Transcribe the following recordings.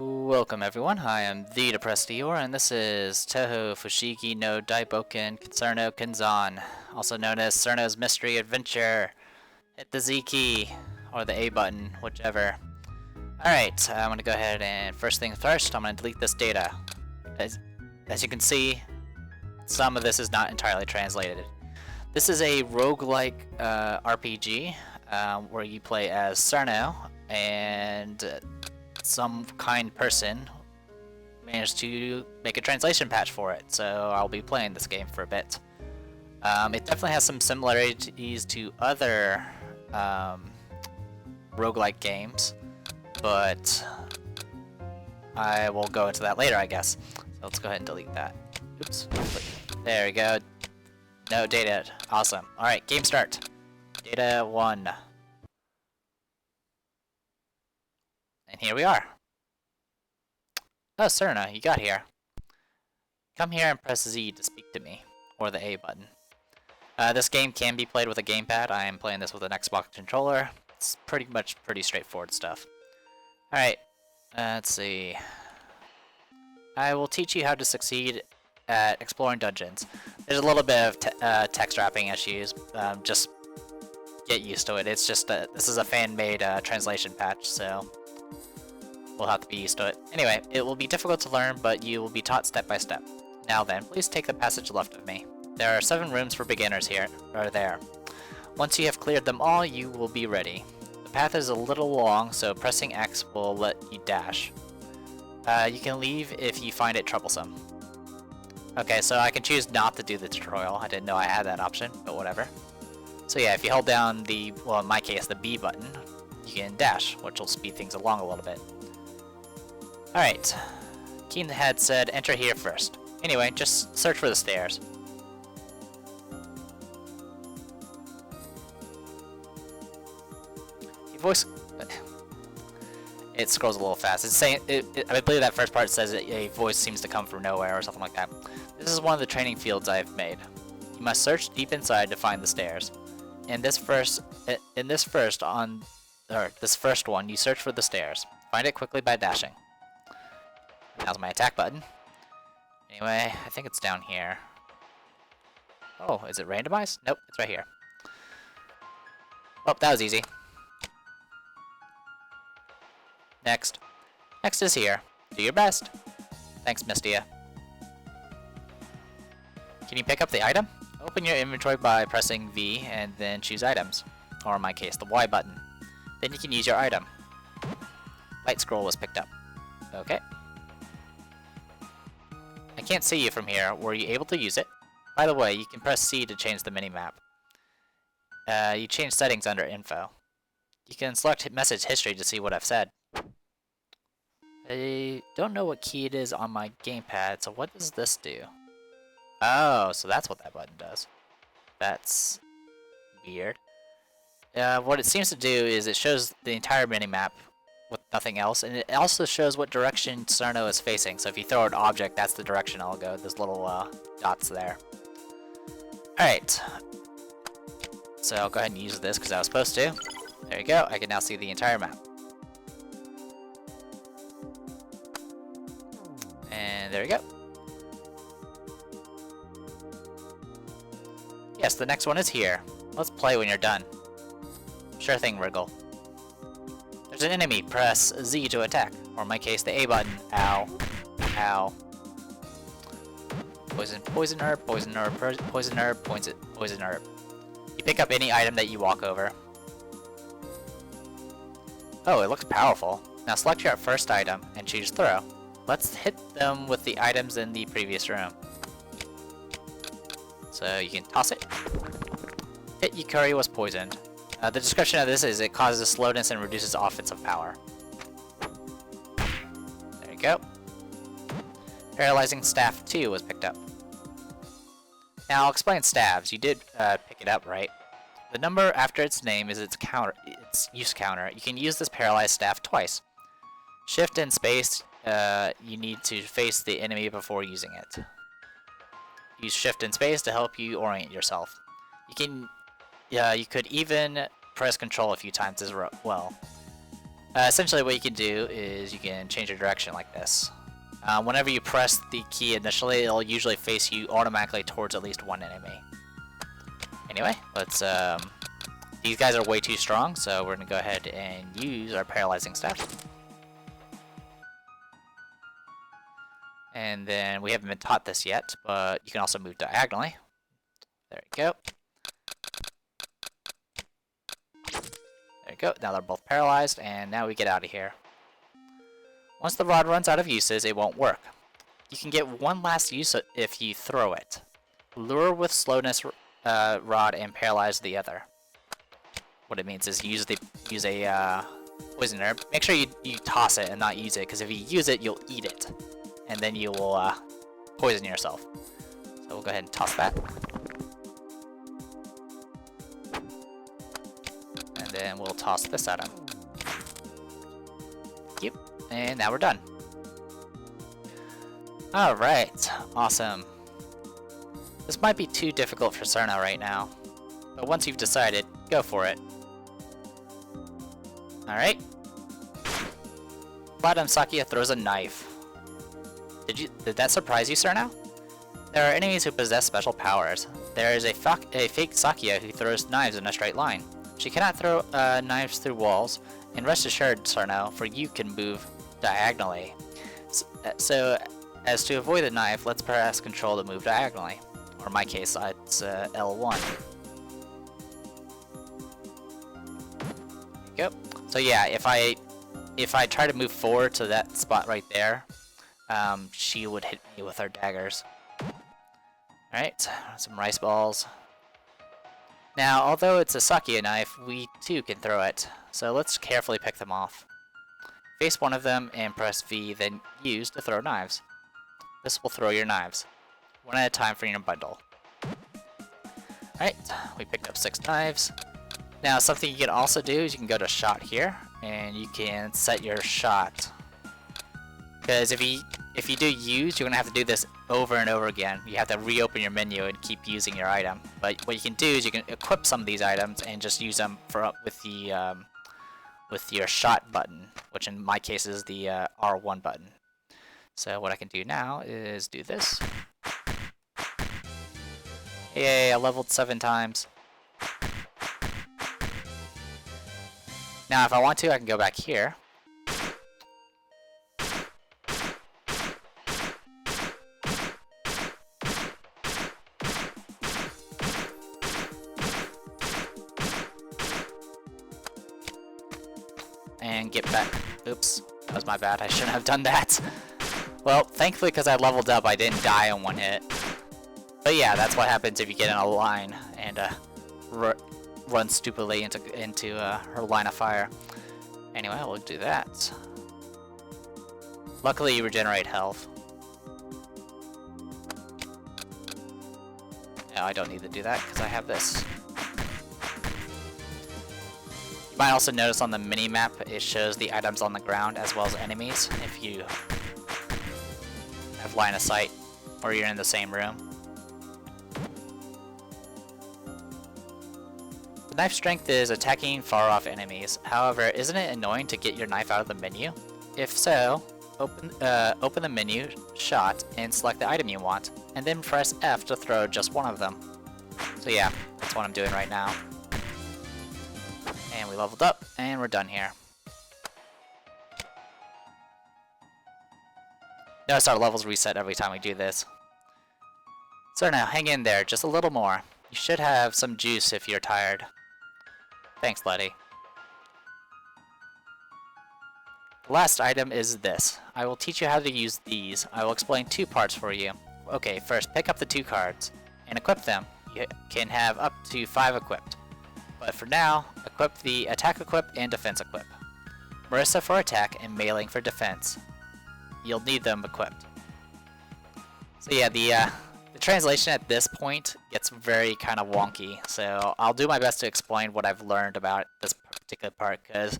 Welcome everyone, I am the Depressed Eeyore, and this is Toho Fushigi no Daiboken Cirno Kenzan, also known as Cirno's Mystery Adventure. Hit the Z key, or the A button, whichever. Alright, I'm going to go ahead and first things first, I'm going to delete this data. As you can see, some of this is not entirely translated. This is a roguelike RPG where you play as Cirno, and some kind person managed to make a translation patch for it, so I'll be playing this game for a bit. It definitely has some similarities to other roguelike games, but I will go into that later, I guess. So let's go ahead and delete that. Oops. There we go. No data. Awesome. Alright, game start. Data 1. And here we are. Oh, Cirno, you got here. Come here and press Z to speak to me, or the A button. This game can be played with a gamepad. I am playing this with an Xbox controller. It's pretty straightforward stuff. Alright, let's see. I will teach you how to succeed at exploring dungeons. There's a little bit of text wrapping issues. Just get used to it. It's just this is a fan-made translation patch, so we'll have to be used to it. Anyway, it will be difficult to learn, but you will be taught step by step. Now then, please take the passage left of me. There are 7 rooms for beginners here, or there. Once you have cleared them all, you will be ready. The path is a little long, so pressing X will let you dash. You can leave if you find it troublesome. Okay, so I can choose not to do the tutorial. I didn't know I had that option, but whatever. So yeah, if you hold down the, well in my case, the B button, you can dash, which will speed things along a little bit. Alright, Keen had said enter here first. Anyway, just search for the stairs. Your voice... It scrolls a little fast. It's saying, I believe that first part says a voice seems to come from nowhere or something like that. This is one of the training fields I have made. You must search deep inside to find the stairs. In this first one, you search for the stairs. Find it quickly by dashing. Now's my attack button. Anyway, I think it's down here. Oh, is it randomized? Nope, it's right here. Oh, that was easy. Next. Next is here. Do your best. Thanks, Mistia. Can you pick up the item? Open your inventory by pressing V and then choose items. Or in my case, the Y button. Then you can use your item. Light scroll was picked up. Okay. I can't see you from here. Were you able to use it? By the way, you can press C to change the minimap. You change settings under info. You can select message history to see what I've said. I don't know what key it is on my gamepad, so what does this do? Oh, so that's what that button does. That's weird. What it seems to do is it shows the entire minimap with nothing else, and it also shows what direction Cirno is facing. So if you throw an object, that's the direction I'll go. Those little dots there. Alright. So I'll go ahead and use this because I was supposed to. There you go. I can now see the entire map. And there we go. Yes, the next one is here. Let's play when you're done. Sure thing, Wriggle. There's an enemy. Press Z to attack. Or in my case, the A button. Ow. Ow. Poison, poison herb, poison herb, poison herb, poison herb. You pick up any item that you walk over. Oh, it looks powerful. Now select your first item and choose throw. Let's hit them with the items in the previous room. So you can toss it. Hit Yukari was poisoned. The description of this is it causes slowness and reduces offensive power. There you go. Paralyzing Staff 2 was picked up. Now I'll explain staves. You did pick it up, right? The number after its name is its use counter. You can use this paralyzed staff twice. Shift and space, you need to face the enemy before using it. Use shift and space to help you orient yourself. You could even press control a few times as well. Essentially what you can do is you can change your direction like this. Whenever you press the key initially, it'll usually face you automatically towards at least one enemy. Anyway, let's, these guys are way too strong, so we're gonna go ahead and use our paralyzing staff. And then we haven't been taught this yet, but you can also move diagonally. There you go. There you go. Now they're both paralyzed, and now we get out of here. Once the rod runs out of uses, it won't work. You can get one last use if you throw it. Lure with slowness rod and paralyze the other. What it means is use a poison herb. Make sure you toss it and not use it, because if you use it, you'll eat it, and then you will poison yourself. So we'll go ahead and toss that. And then we'll toss this at him. Yep. And now we're done. Alright, awesome. This might be too difficult for Cirno right now, but once you've decided, go for it. Alright. Platinum Sakia throws a knife. Did that surprise you, Cirno? There are enemies who possess special powers. There is a fake Sakia who throws knives in a straight line. She cannot throw knives through walls, and rest assured, Cirno, for you can move diagonally. So as to avoid the knife, let's press Control to move diagonally. Or in my case, it's L1. There you go. So yeah, if I try to move forward to that spot right there, she would hit me with her daggers. Alright, some rice balls. Now, although it's a Sakia knife, we too can throw it. So let's carefully pick them off. Face one of them and press V, then use to throw knives. This will throw your knives, one at a time for your bundle. Alright, we picked up 6 knives. Now, something you can also do is you can go to shot here, and you can set your shot. Because if you do use, you're going to have to do this over and over again. You have to reopen your menu and keep using your item. But what you can do is you can equip some of these items and just use them with your shot button, which in my case is the R1 button. So what I can do now is do this. Yay, I leveled 7 times. Now if I want to, I can go back here. And get back. Oops, that was my bad. I shouldn't have done that. Well, thankfully, because I leveled up, I didn't die in one hit. But yeah, that's what happens if you get in a line and run stupidly into her line of fire. Anyway, we'll do that. Luckily, you regenerate health. No, I don't need to do that because I have this. You might also notice on the mini-map, it shows the items on the ground as well as enemies if you have line of sight or you're in the same room. The knife strength is attacking far-off enemies. However, isn't it annoying to get your knife out of the menu? If so, open the menu, shot, and select the item you want, and then press F to throw just one of them. So yeah, that's what I'm doing right now. And we leveled up, and we're done here. Notice our levels reset every time we do this. So now, hang in there, just a little more. You should have some juice if you're tired. Thanks, Letty. The last item is this. I will teach you how to use these. I will explain 2 parts for you. Okay, first, pick up the 2 cards and equip them. You can have up to 5 equipped. But for now, equip the attack equip and defense equip. Marissa for attack and Mailing for defense. You'll need them equipped. So yeah, the translation at this point gets very kind of wonky, so I'll do my best to explain what I've learned about this particular part, because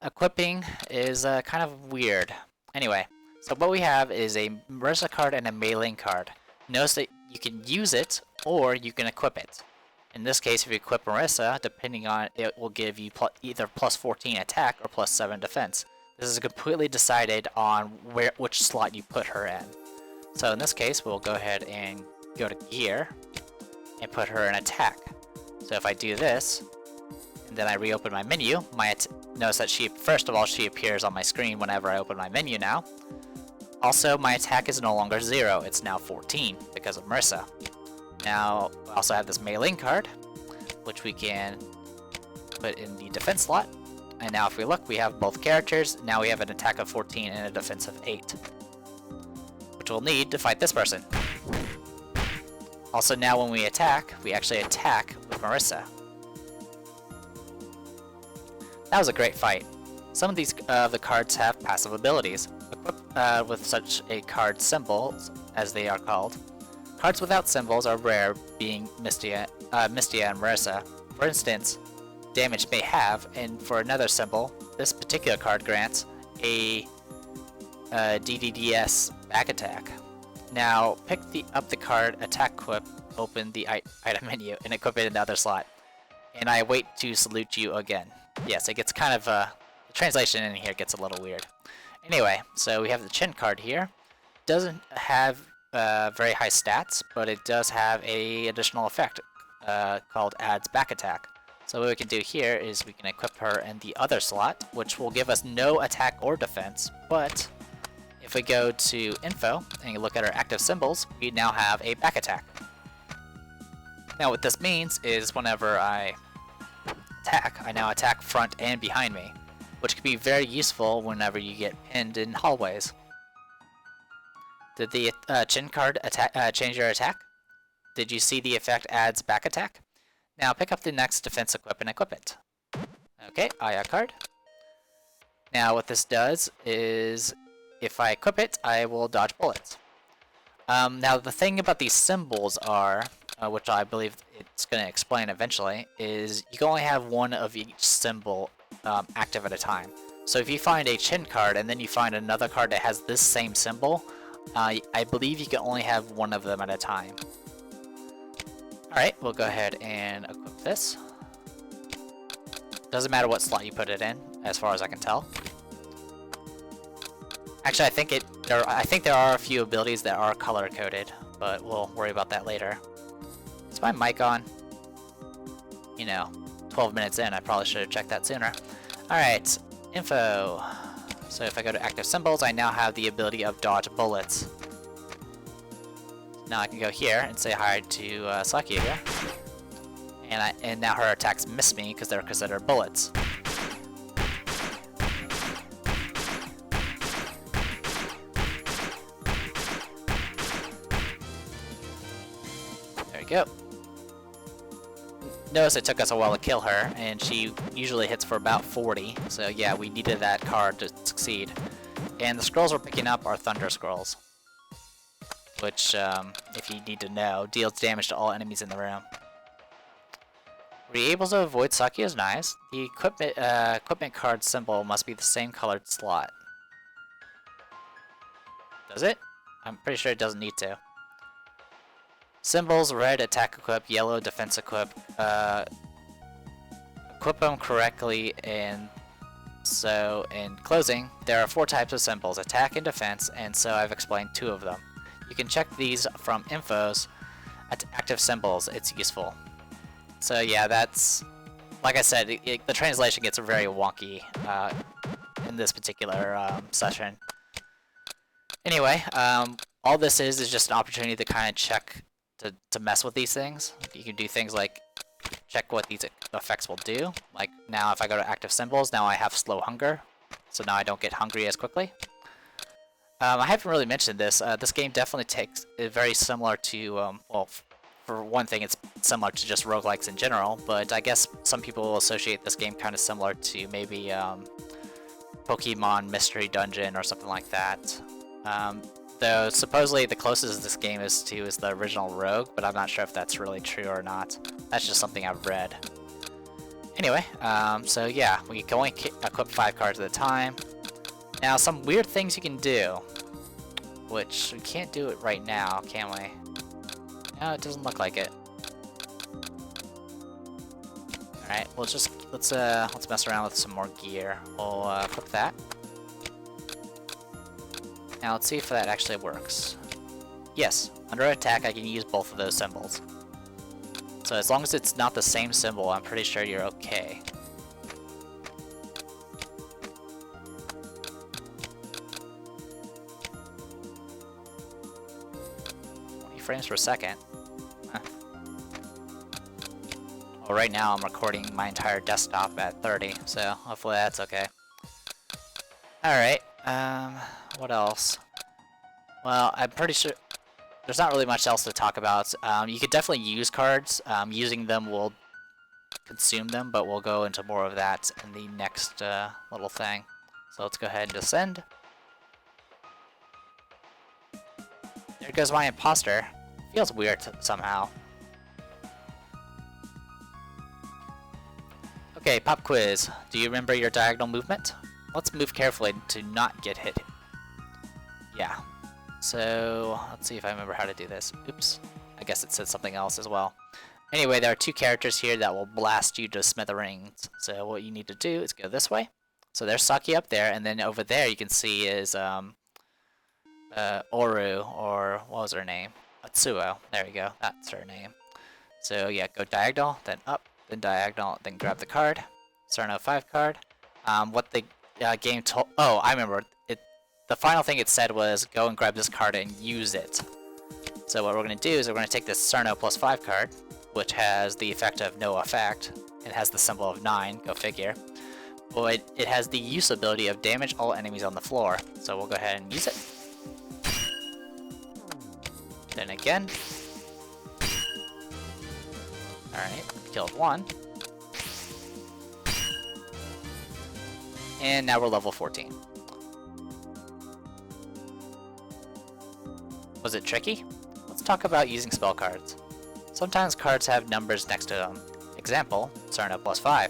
equipping is kind of weird. Anyway, so what we have is a Marissa card and a Mailing card. Notice that you can use it, or you can equip it. In this case, if you equip Marissa, depending on it will give you either plus 14 attack or plus 7 defense. This is completely decided on which slot you put her in. So in this case, we'll go ahead and go to gear and put her in attack. So if I do this, and then I reopen my menu, notice that first of all, she appears on my screen whenever I open my menu now. Also, my attack is no longer 0, it's now 14 because of Marissa. Now, we also have this Mei Ling card, which we can put in the defense slot. And now if we look, we have both characters. Now we have an attack of 14 and a defense of 8, which we'll need to fight this person. Also, now when we actually attack with Marissa. That was a great fight. Some of these the cards have passive abilities. Equipped with such a card symbols, as they are called. Cards without symbols are rare, being Mystia and Marissa. For instance, damage may have, and for another symbol, this particular card grants a DDDS back attack. Now, pick up the card attack equip, open the item menu, and equip it in the other slot. And I wait to salute you again. Yes, it gets kind of the translation in here gets a little weird. Anyway, so we have the Chin card here. Doesn't have very high stats, but it does have a additional effect called adds back attack. So what we can do here is we can equip her in the other slot, which will give us no attack or defense, but if we go to info and look at our active symbols, we now have a back attack. Now what this means is whenever I attack, I now attack front and behind me, which can be very useful whenever you get pinned in hallways. Did the Chin card change your attack? Did you see the effect adds back attack? Now pick up the next defense equip and equip it. Okay, Aya card. Now what this does is, if I equip it, I will dodge bullets. Now the thing about these symbols are, which I believe it's going to explain eventually, is you can only have one of each symbol active at a time. So if you find a Chin card and then you find another card that has this same symbol, I believe you can only have one of them at a time. Alright, we'll go ahead and equip this. Doesn't matter what slot you put it in, as far as I can tell. Actually, I think there are a few abilities that are color-coded, but we'll worry about that later. Is my mic on? You know, 12 minutes in, I probably should have checked that sooner. Alright, info. So if I go to active symbols, I now have the ability of dodge bullets. Now I can go here and say hi to Sakia here. And now her attacks miss me because they're considered bullets. There we go. Notice it took us a while to kill her, and she usually hits for about 40, so yeah, we needed that card to succeed. And the scrolls we're picking up are Thunder Scrolls, which, if you need to know, deals damage to all enemies in the room. Were you able to avoid Sakia's knives? The equipment card symbol must be the same colored slot. Does it? I'm pretty sure it doesn't need to. Symbols: red attack equip, yellow defense equip. Equip them correctly, and so in closing, there are 4 types of symbols: attack and defense, and so I've explained 2 of them. You can check these from infos at active symbols, it's useful. So yeah, that's, like I said, the translation gets very wonky in this particular session. Anyway, all this is just an opportunity to kind of check, to mess with these things. You can do things like check what these effects will do. Like now if I go to active symbols, now I have slow hunger, so now I don't get hungry as quickly. I haven't really mentioned this. This game definitely is very similar to, well, for one thing, it's similar to just roguelikes in general, but I guess some people will associate this game kind of similar to maybe Pokemon Mystery Dungeon or something like that. Though supposedly the closest this game is to is the original Rogue, but I'm not sure if that's really true or not. That's just something I've read. Anyway, so yeah, we can only equip 5 cards at a time. Now, some weird things you can do, which we can't do it right now, can we? No, it doesn't look like it. Alright, let's mess around with some more gear. We'll equip that. Now let's see if that actually works. Yes, under attack I can use both of those symbols. So as long as it's not the same symbol, I'm pretty sure you're okay. Frames per second. Huh. Well, right now I'm recording my entire desktop at 30, so hopefully that's okay. Alright, what else? Well, I'm pretty sure there's not really much else to talk about. You could definitely use cards. Using them will consume them, but we'll go into more of that in the next little thing. So let's go ahead and descend. There goes my imposter. Feels weird somehow. Okay, pop quiz. Do you remember your diagonal movement? Let's move carefully to not get hit. Yeah. So, let's see if I remember how to do this. Oops. I guess it said something else as well. Anyway, there are two characters here that will blast you to smithereens. So what you need to do is go this way. So there's Saki up there, and then over there you can see is Oru, or what was her name? Atsuo. There we go. That's her name. So yeah, go diagonal, then up, then diagonal, then grab the card. Cirno 5 card. What the game told... Oh, I remember. The final thing it said was go and grab this card and use it. So what we're going to do is we're going to take this Cirno plus 5 card, which has the effect of no effect. It has the symbol of 9, go figure. But it has the use ability of damage all enemies on the floor. So we'll go ahead and use it. Then again. Alright, killed one. And now we're level 14. Was it tricky? Let's talk about using spell cards. Sometimes cards have numbers next to them. Example, Cirno plus 5.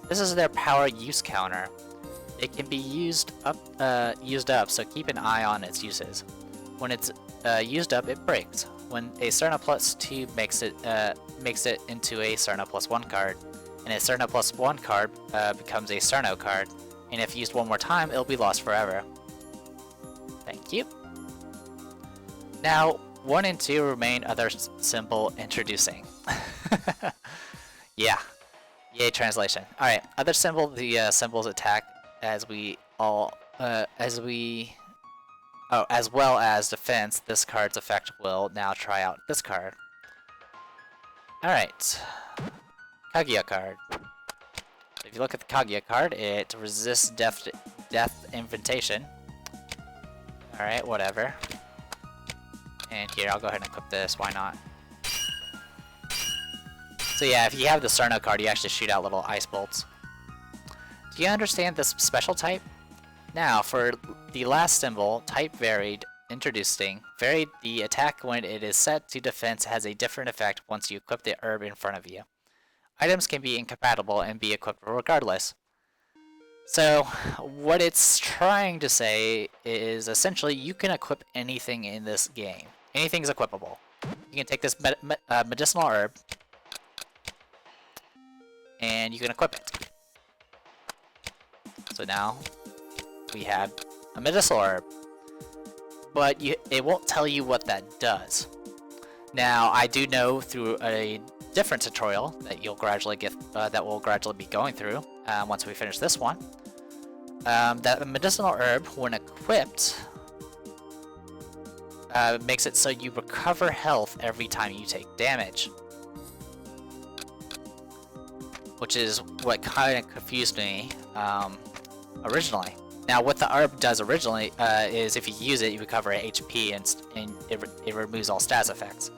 This is their power use counter. It can be used up, so keep an eye on its uses. When it's used up, it breaks. When a Cirno plus 2 makes it into a Cirno plus 1 card, and a Cirno plus 1 card becomes a Cirno card, and if used one more time, it'll be lost forever. Thank you. Now, 1 and 2 remain other symbol introducing. Yeah. Yay, translation. Alright, other symbol, the symbols attack as well as defense. This card's effect will now try out this card. Alright. Kaguya card. If you look at the Kaguya card, it resists death invitation. Alright, whatever. And here, I'll go ahead and equip this, why not? So yeah, if you have the Cirno card, you actually shoot out little ice bolts. Do you understand this special type? Now, for the last symbol, type varied, introducing, varied, the attack when it is set to defense has a different effect once you equip the herb in front of you. Items can be incompatible and be equipped regardless. So, what it's trying to say is essentially you can equip anything in this game. Anything's equipable. You can take this medicinal herb, and you can equip it. So now, we have a medicinal herb, but it won't tell you what that does. Now, I do know through a different tutorial that you'll gradually get, that we'll gradually be going through once we finish this one, that a medicinal herb, when equipped, makes it so you recover health every time you take damage. Which is what kind of confused me originally. Now, what the herb does originally is if you use it, you recover HP and it removes all stats effects.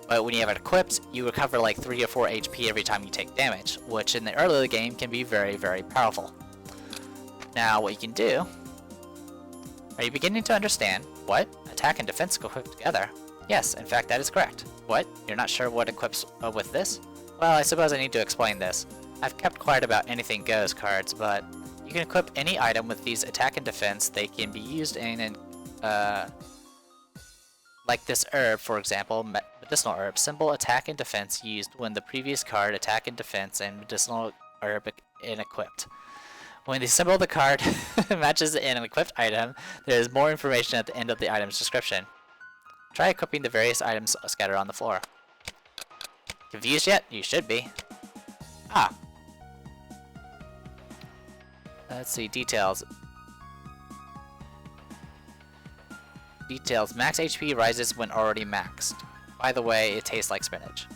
But when you have it equipped, you recover like 3 or 4 HP every time you take damage, which in the early of the game can be very, very powerful. Now, what you can do... Are you beginning to understand? What? Attack and defense equip together? Yes, in fact, that is correct. What? You're not sure what equips with this? Well, I suppose I need to explain this. I've kept quiet about anything goes cards, but you can equip any item with these attack and defense. They can be used in like this herb, for example, medicinal herb. Symbol attack and defense used when the previous card attack and defense and medicinal herb and equipped. When the symbol of the card matches an equipped item, there is more information at the end of the item's description. Try equipping the various items scattered on the floor. Confused yet? You should be. Ah. Let's see, details. Details. Max HP rises when already maxed. By the way, it tastes like spinach.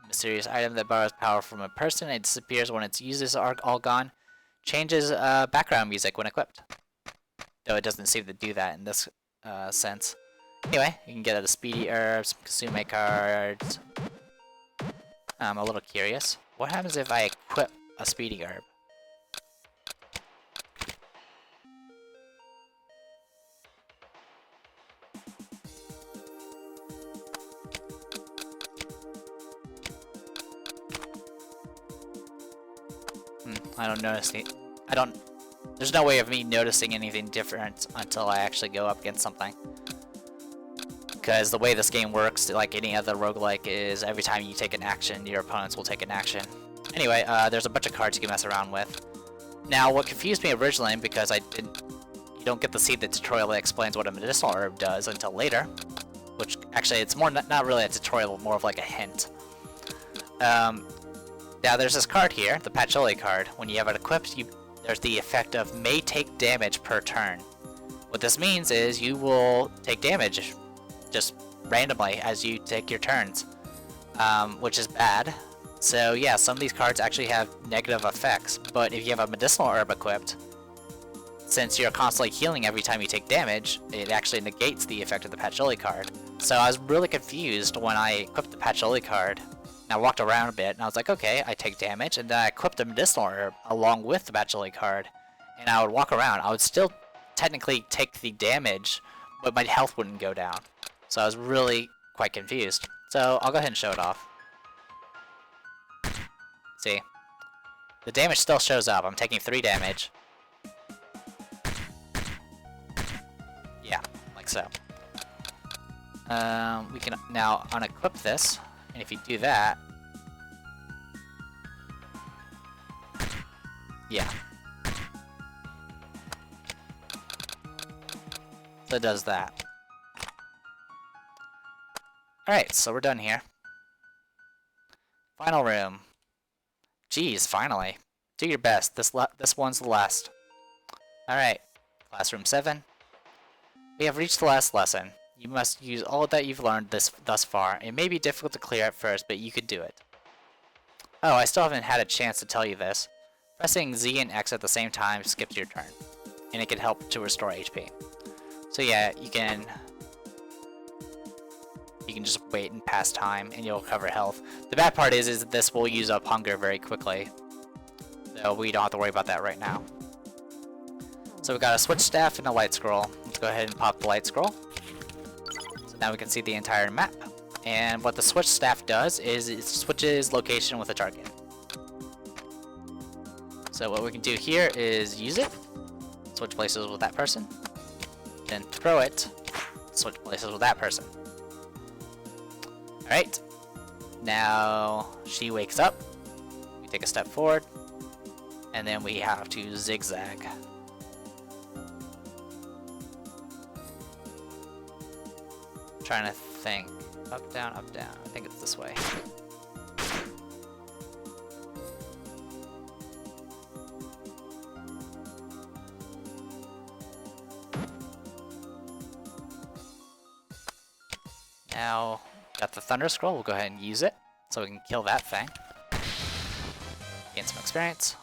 Mysterious item that borrows power from a person and disappears when its uses are all gone. Changes background music when equipped. Though it doesn't seem to do that in this sense. Anyway, you can get a speedy herb, some Kasume cards. I'm a little curious. What happens if I equip a speedy herb? I don't notice it. There's no way of me noticing anything different until I actually go up against something. Because the way this game works, like any other roguelike, is every time you take an action, your opponents will take an action. Anyway, there's a bunch of cards you can mess around with. Now, what confused me originally, because you don't get to see the tutorial that explains what a medicinal herb does until later. Which, actually, it's more not really a tutorial, more of like a hint. Now there's this card here, the Patchouli card. When you have it equipped, there's the effect of may take damage per turn. What this means is you will take damage just randomly as you take your turns, which is bad. So yeah, some of these cards actually have negative effects, but if you have a medicinal herb equipped, since you're constantly healing every time you take damage, it actually negates the effect of the Patchouli card. So I was really confused when I equipped the Patchouli card. And I walked around a bit, and I was like, okay, I take damage, and then I equipped the medicinal herb along with the Patchouli card, and I would walk around. I would still technically take the damage, but my health wouldn't go down. So I was really quite confused. So I'll go ahead and show it off. See? The damage still shows up. I'm taking 3 damage. Yeah, like so. We can now unequip this. And if you do that, yeah. So it does that. Alright, so we're done here. Final room. Geez, finally. Do your best. This one's the last. Alright, classroom 7. We have reached the last lesson. You must use all that you've learned thus far. It may be difficult to clear at first, but you could do it. Oh, I still haven't had a chance to tell you this. Pressing Z and X at the same time skips your turn, and it can help to restore HP. So yeah, you can just wait and pass time, and you'll recover health. The bad part is this will use up hunger very quickly, so we don't have to worry about that right now. So we got a switch staff and a light scroll. Let's go ahead and pop the light scroll. Now we can see the entire map. And what the switch staff does is it switches location with a target. So what we can do here is use it, switch places with that person, then throw it, switch places with that person. Alright, now she wakes up, we take a step forward, and then we have to zigzag. Trying to think. Up, down, up, down. I think it's this way. Now, got the Thunder Scroll. We'll go ahead and use it so we can kill that thing. Gain some experience.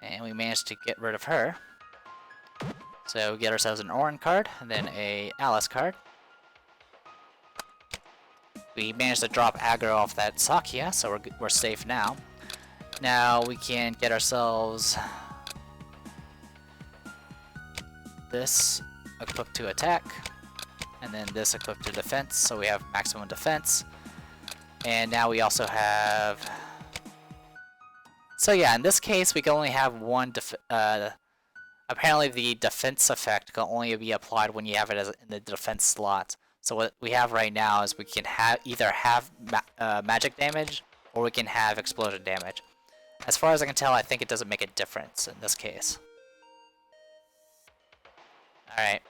And we managed to get rid of her. So we get ourselves an Orin card, and then a Alice card. We managed to drop aggro off that Sakia, so we're safe now. Now we can get ourselves this equipped to attack, and then this equipped to defense, so we have maximum defense. And now we also have So yeah, in this case, we can only have one apparently the defense effect can only be applied when you have it as in the defense slot. So what we have right now is we can either have magic damage or we can have explosion damage. As far as I can tell, I think it doesn't make a difference in this case. Alright,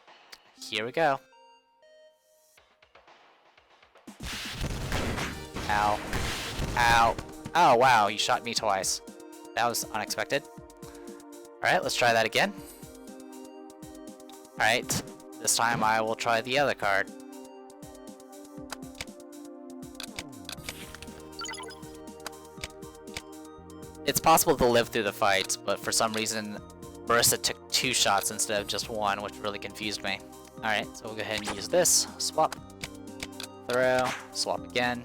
here we go. Ow. Ow. Oh wow, you shot me twice. That was unexpected. Alright, let's try that again. Alright, this time I will try the other card. It's possible to live through the fight, but for some reason, Marissa took 2 shots instead of just 1, which really confused me. Alright, so we'll go ahead and use this. Swap. Throw. Swap again.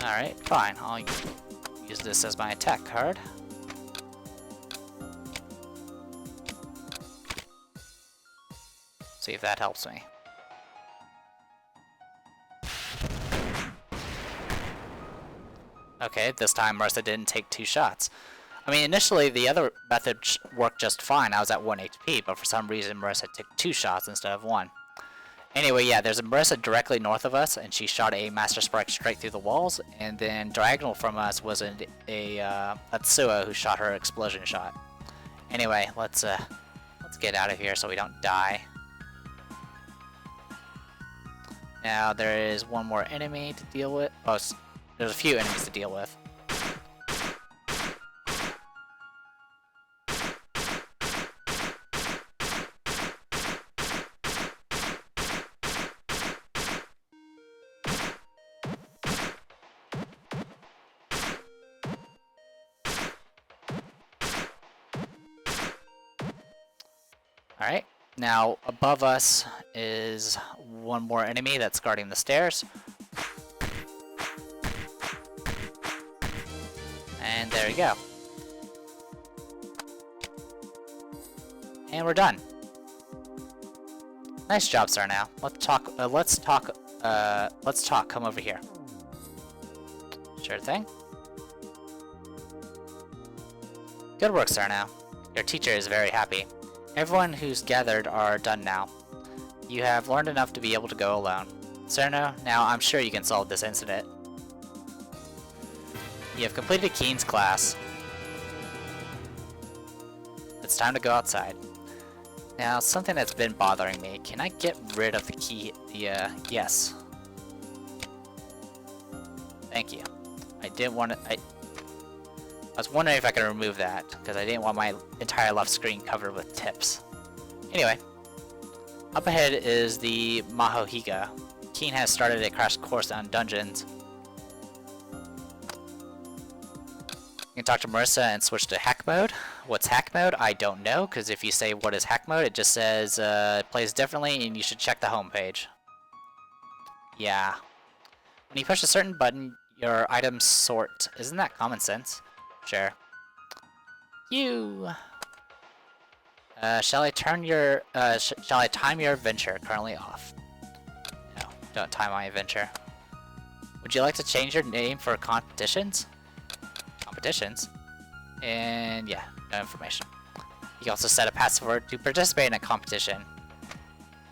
Alright, fine. I'll use this as my attack card. See if that helps me. Okay, this time Marissa didn't take 2 shots. I mean, initially the other method worked just fine. I was at 1 HP, but for some reason Marissa took 2 shots instead of 1. Anyway, yeah, there's a Marissa directly north of us, and she shot a Master Spark straight through the walls, and then diagonal from us was a Atsuo who shot her explosion shot. Anyway, let's get out of here so we don't die. Now, there is one more enemy to deal with. Oh, there's a few enemies to deal with. Alright, now above us is one more enemy that's guarding the stairs. And there you go. And we're done. Nice job, Cirno. Let's talk. Come over here. Sure thing. Good work, Cirno. Your teacher is very happy. Everyone who's gathered are done now. You have learned enough to be able to go alone. Cirno, now I'm sure you can solve this incident. You have completed Keen's class. It's time to go outside. Now, something that's been bothering me. Can I get rid of the key? Yes. Thank you. I didn't want to... I was wondering if I could remove that, because I didn't want my entire left screen covered with tips. Anyway, up ahead is the Mahohiga. Keen has started a crash course on dungeons. You can talk to Marissa and switch to hack mode. What's hack mode? I don't know, because if you say what is hack mode, it just says it plays differently and you should check the home page. Yeah. When you push a certain button, your items sort. Isn't that common sense? Sure. Shall I time your adventure currently off? No, don't time my adventure. Would you like to change your name for competitions? Competitions? And yeah, no information. You can also set a password to participate in a competition.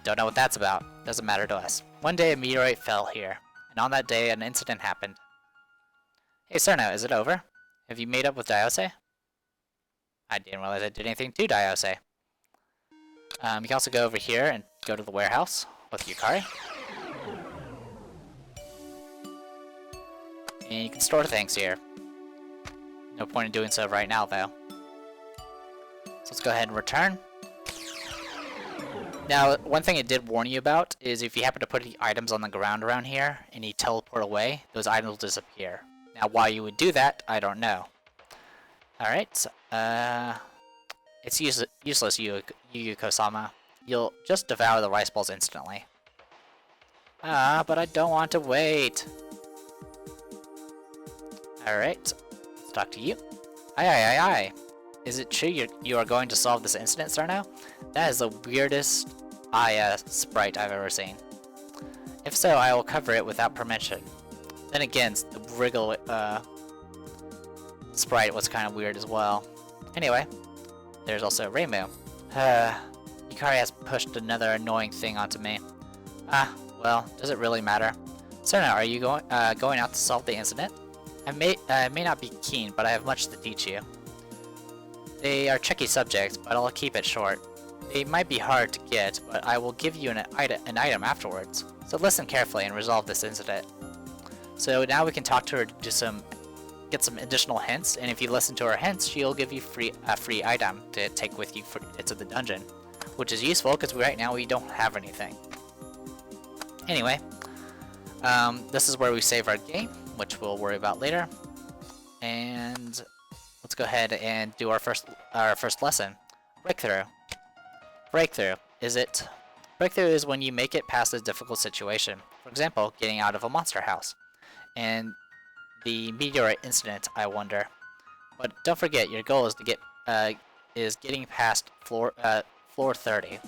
Don't know what that's about. Doesn't matter to us. One day a meteorite fell here, and on that day an incident happened. Hey Cirno, is it over? Have you made up with Diose? I didn't realize I did anything to Diose. You can also go over here and go to the warehouse with Yukari. And you can store things here. No point in doing so right now, though. So let's go ahead and return. Now, one thing it did warn you about is if you happen to put the items on the ground around here and you teleport away, those items will disappear. Now, why you would do that, I don't know. Alright, It's useless, Yuko-sama. You'll just devour the rice balls instantly. Ah, but I don't want to wait. Alright, let's talk to you. Aye. Is it true you are going to solve this incident, Cirno? That is the weirdest sprite I've ever seen. If so, I will cover it without permission. Then again, the wriggle sprite was kind of weird as well. Anyway, there's also Rainbow. Yukari has pushed another annoying thing onto me. Ah, well, does it really matter? Cirno, are you going out to solve the incident? I may not be keen, but I have much to teach you. They are tricky subjects, but I'll keep it short. They might be hard to get, but I will give you an item afterwards. So listen carefully and resolve this incident. So now we can talk to her to get some additional hints, and if you listen to her hints, she'll give you a free item to take with you into the dungeon, which is useful because right now we don't have anything. Anyway, this is where we save our game, which we'll worry about later. And let's go ahead and do our first lesson. Breakthrough. Breakthrough is when you make it past a difficult situation. For example, getting out of a monster house. And the meteorite incident, I wonder. But don't forget, your goal is to getting past floor 30.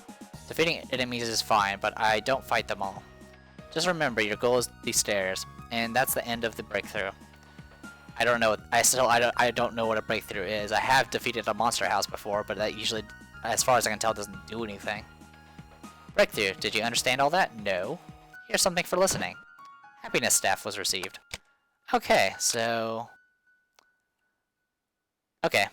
Defeating enemies is fine, but I don't fight them all. Just remember, your goal is these stairs, and that's the end of the breakthrough. I don't know. I don't know what a breakthrough is. I have defeated a monster house before, but that usually, as far as I can tell, doesn't do anything. Breakthrough. Did you understand all that? No. Here's something for listening. Happiness staff was received. Okay, so... Okay.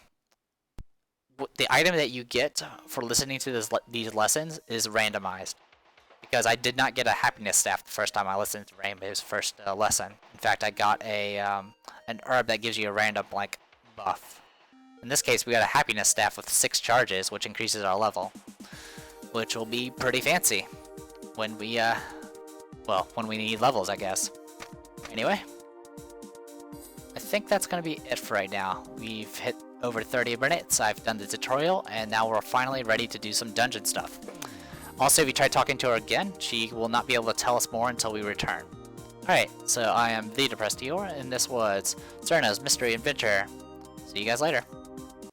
The item that you get for listening to these lessons is randomized. Because I did not get a happiness staff the first time I listened to Rainbow's first lesson. In fact, I got an herb that gives you a random, like, buff. In this case, we got a happiness staff with 6 charges, which increases our level. Which will be pretty fancy when we, when we need levels, I guess. Anyway, I think that's going to be it for right now. We've hit over 30 minutes, I've done the tutorial, and now we're finally ready to do some dungeon stuff. Also, if you try talking to her again, she will not be able to tell us more until we return. Alright, so I am the Depressed Eeyore, and this was Cirno's Mystery Adventure. See you guys later.